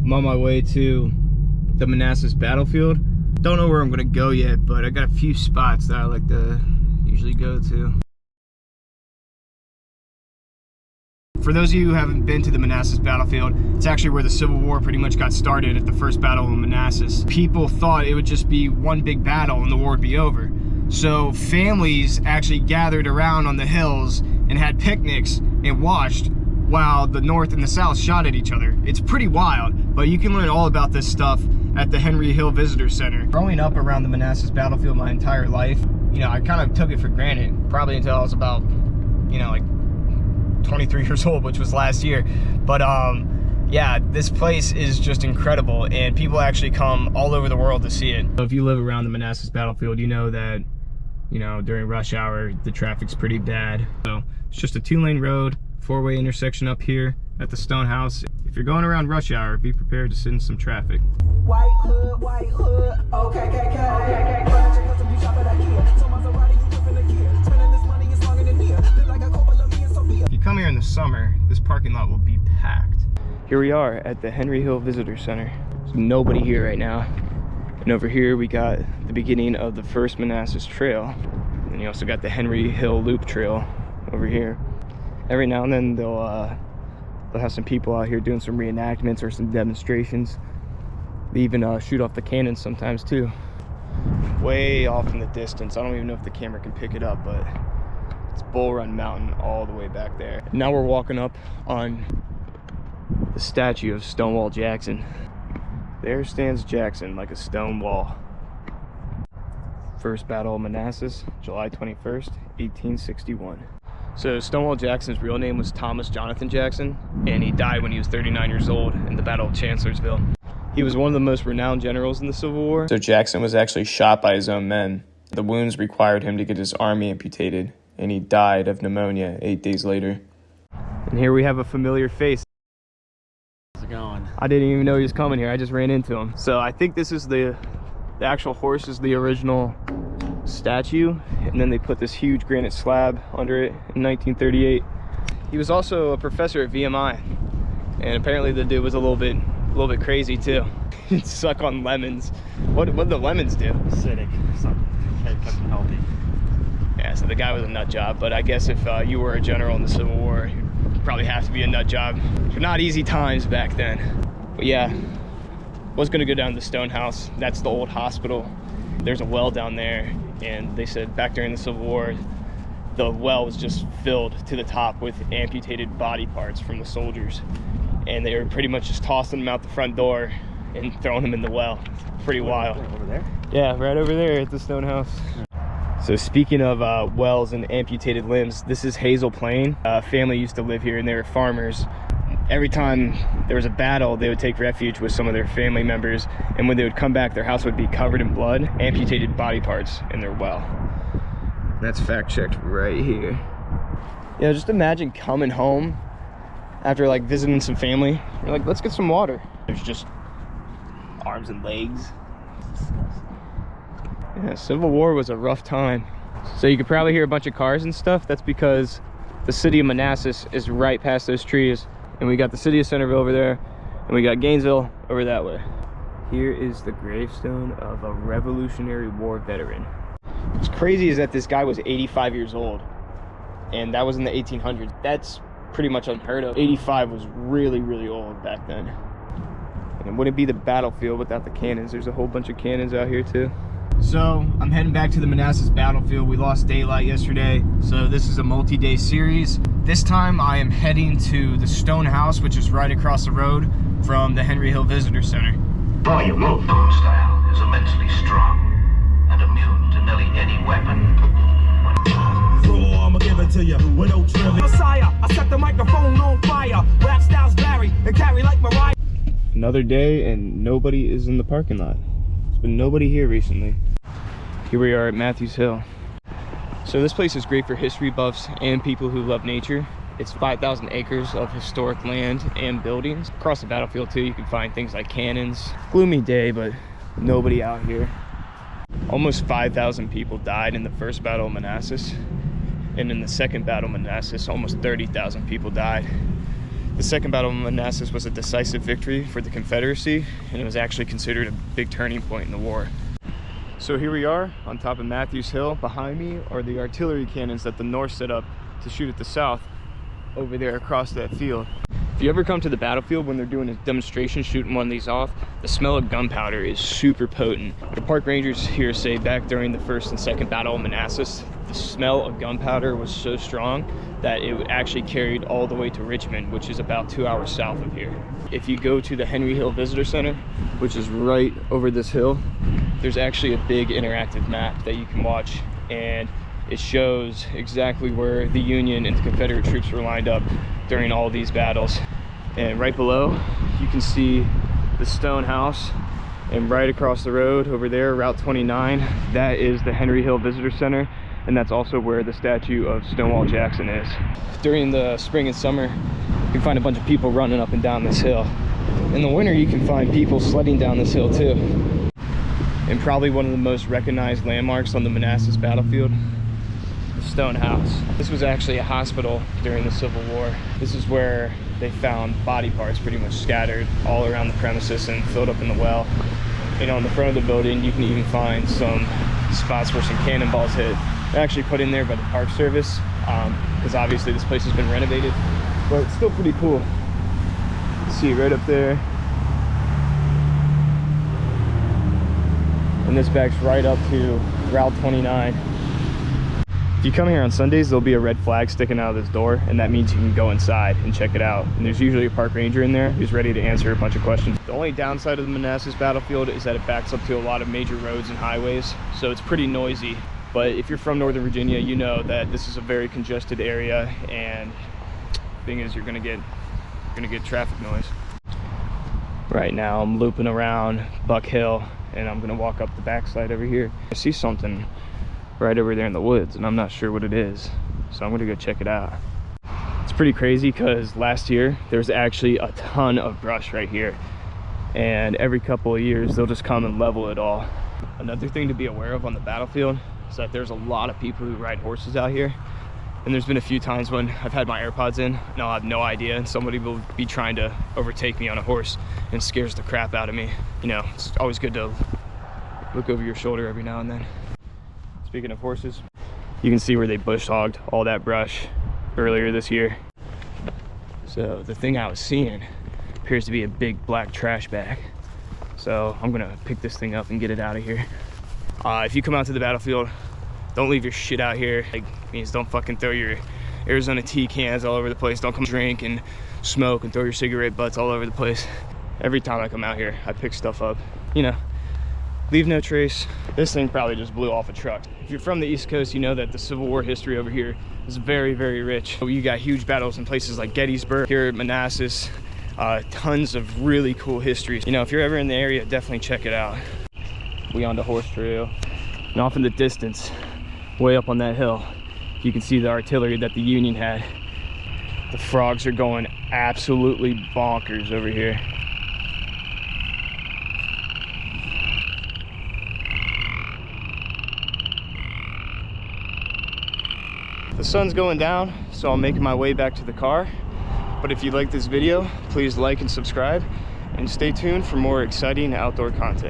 I'm on my way to the Manassas Battlefield. Don't know where I'm gonna go yet, but I got a few spots that I like to usually go to. For those of you who haven't been to the Manassas Battlefield, it's actually where the Civil War pretty much got started at the first battle of Manassas. People thought it would just be one big battle and the war would be over. So families actually gathered around on the hills and had picnics and watched while the North and the South shot at each other. It's pretty wild, but you can learn all about this stuff at the Henry Hill Visitor Center. Growing up around the Manassas Battlefield my entire life, you know, I kind of took it for granted, probably until I was about, you know, like 23 years old, which was last year. But yeah, this place is just incredible, and people actually come all over the world to see it. So if you live around the Manassas Battlefield, you know that, you know, during rush hour, the traffic's pretty bad. So it's just a 2-lane road, 4-way intersection up here at the Stone House. If you're going around rush hour, be prepared to sit in some traffic. White hood, okay. If you come here in the summer, this parking lot will be packed. Here we are at the Henry Hill Visitor Center. There's nobody here right now. And over here we got the beginning of the first Manassas Trail. And you also got the Henry Hill Loop Trail over here. Every now and then they'll have some people out here doing some reenactments or some demonstrations. They even shoot off the cannons sometimes too. Way off in the distance, I don't even know if the camera can pick it up, but it's Bull Run Mountain all the way back there. Now we're walking up on the statue of Stonewall Jackson. There stands Jackson like a stone wall. First Battle of Manassas, July 21st, 1861. So Stonewall Jackson's real name was Thomas Jonathan Jackson, and he died when he was 39 years old in the Battle of Chancellorsville. He was one of the most renowned generals in the Civil War. So Jackson was actually shot by his own men. The wounds required him to get his army amputated, and he died of pneumonia 8 days later. And here we have a familiar face. How's it going? I didn't even know he was coming here. I just ran into him. So I think this is the actual horse is the original statue, and then they put this huge granite slab under it in 1938. He was also a professor at VMI, and apparently the dude was a little bit crazy too. He'd suck on lemons. What did the lemons do? Acidic. Something. Kept him healthy. Yeah, so the guy was a nut job, but I guess if you were a general in the Civil War, you'd probably have to be a nut job. But not easy times back then. But yeah, was gonna go down to the Stone House. That's the old hospital. There's a well down there, and they said back during the Civil War, the well was just filled to the top with amputated body parts from the soldiers. And they were pretty much just tossing them out the front door and throwing them in the well. Pretty wild. Over there? Yeah, right over there at the Stone House. So speaking of wells and amputated limbs, this is Hazel Plain. A family used to live here, and they were farmers. Every time there was a battle, they would take refuge with some of their family members, and when they would come back, their house would be covered in blood, amputated body parts in their well. That's fact checked right here. You know, just imagine coming home after like visiting some family. You're like, let's get some water. There's just arms and legs. Yeah, Civil War was a rough time. So you could probably hear a bunch of cars and stuff. That's because the city of Manassas is right past those trees. And we got the city of Centerville over there, and we got Gainesville over that way. Here is the gravestone of a Revolutionary War veteran. What's crazy is that this guy was 85 years old, and that was in the 1800s. That's pretty much unheard of. 85 was really, really old back then. And it wouldn't be the battlefield without the cannons. There's a whole bunch of cannons out here too. So I'm heading back to the Manassas Battlefield. We lost daylight yesterday, so this is a multi-day series. This time I am heading to the Stone House, which is right across the road from the Henry Hill Visitor Center. Your movement style is immensely strong and immune to nearly any weapon. I'ma give it to you with no trim. Messiah, I set the microphone on fire. Rap styles vary and carry like Mariah. Another day and nobody is in the parking lot. There's been nobody here recently. Here we are at Matthews Hill. So this place is great for history buffs and people who love nature. It's 5,000 acres of historic land and buildings. Across the battlefield too, you can find things like cannons. Gloomy day, but nobody out here. Almost 5,000 people died in the first Battle of Manassas. And in the second Battle of Manassas, almost 30,000 people died. The Second Battle of Manassas was a decisive victory for the Confederacy, and it was actually considered a big turning point in the war. So here we are on top of Matthews Hill. Behind me are the artillery cannons that the North set up to shoot at the South over there across that field. If you ever come to the battlefield when they're doing a demonstration shooting one of these off, the smell of gunpowder is super potent. The park rangers here say back during the First and Second Battle of Manassas, the smell of gunpowder was so strong that it actually carried all the way to Richmond, which is about 2 hours south of here. If you go to the Henry Hill Visitor Center, which is right over this hill, there's actually a big interactive map that you can watch, and it shows exactly where the Union and the Confederate troops were lined up during all these battles. And right below, you can see the stone house, and right across the road over there, Route 29, that is the Henry Hill Visitor Center, and that's also where the statue of Stonewall Jackson is. During the spring and summer, you can find a bunch of people running up and down this hill. In the winter, you can find people sledding down this hill too. And probably one of the most recognized landmarks on the Manassas Battlefield, the stone house. This was actually a hospital during the Civil War. This is where they found body parts pretty much scattered all around the premises and filled up in the well. And on the front of the building, you can even find some spots where some cannonballs hit. They're actually put in there by the Park Service, because obviously this place has been renovated, but it's still pretty cool. See it right up there. And this backs right up to Route 29. If you come here on Sundays, there'll be a red flag sticking out of this door, and that means you can go inside and check it out. And there's usually a park ranger in there who's ready to answer a bunch of questions. The only downside of the Manassas Battlefield is that it backs up to a lot of major roads and highways, so it's pretty noisy. But if you're from Northern Virginia, you know that this is a very congested area, and the thing is, you're gonna get traffic noise. Right now, I'm looping around Buck Hill, and I'm gonna walk up the backside over here. I see something right over there in the woods, and I'm not sure what it is, so I'm gonna go check it out. It's pretty crazy because last year there's actually a ton of brush right here, and every couple of years they'll just come and level it all. Another thing to be aware of on the battlefield is that there's a lot of people who ride horses out here, and there's been a few times when I've had my AirPods in and I'll have no idea, and somebody will be trying to overtake me on a horse, and it scares the crap out of me. You know, it's always good to look over your shoulder every now and then. Speaking of horses, you can see where they bush hogged all that brush earlier this year. So the thing I was seeing appears to be a big black trash bag. So I'm gonna pick this thing up and get it out of here. If you come out to the battlefield, don't leave your shit out here. Like, means don't fucking throw your Arizona tea cans all over the place. Don't come drink and smoke and throw your cigarette butts all over the place. Every time I come out here, I pick stuff up, you know. Leave no trace. This thing probably just blew off a truck. If you're from the East Coast, you know that the Civil War history over here is very, very rich. You got huge battles in places like Gettysburg, here at Manassas, tons of really cool history. You know, if you're ever in the area, definitely check it out. We on the horse trail. And off in the distance, way up on that hill, you can see the artillery that the Union had. The frogs are going absolutely bonkers over here. The sun's going down, so I'm making my way back to the car. But if you like this video, please like and subscribe, and stay tuned for more exciting outdoor content.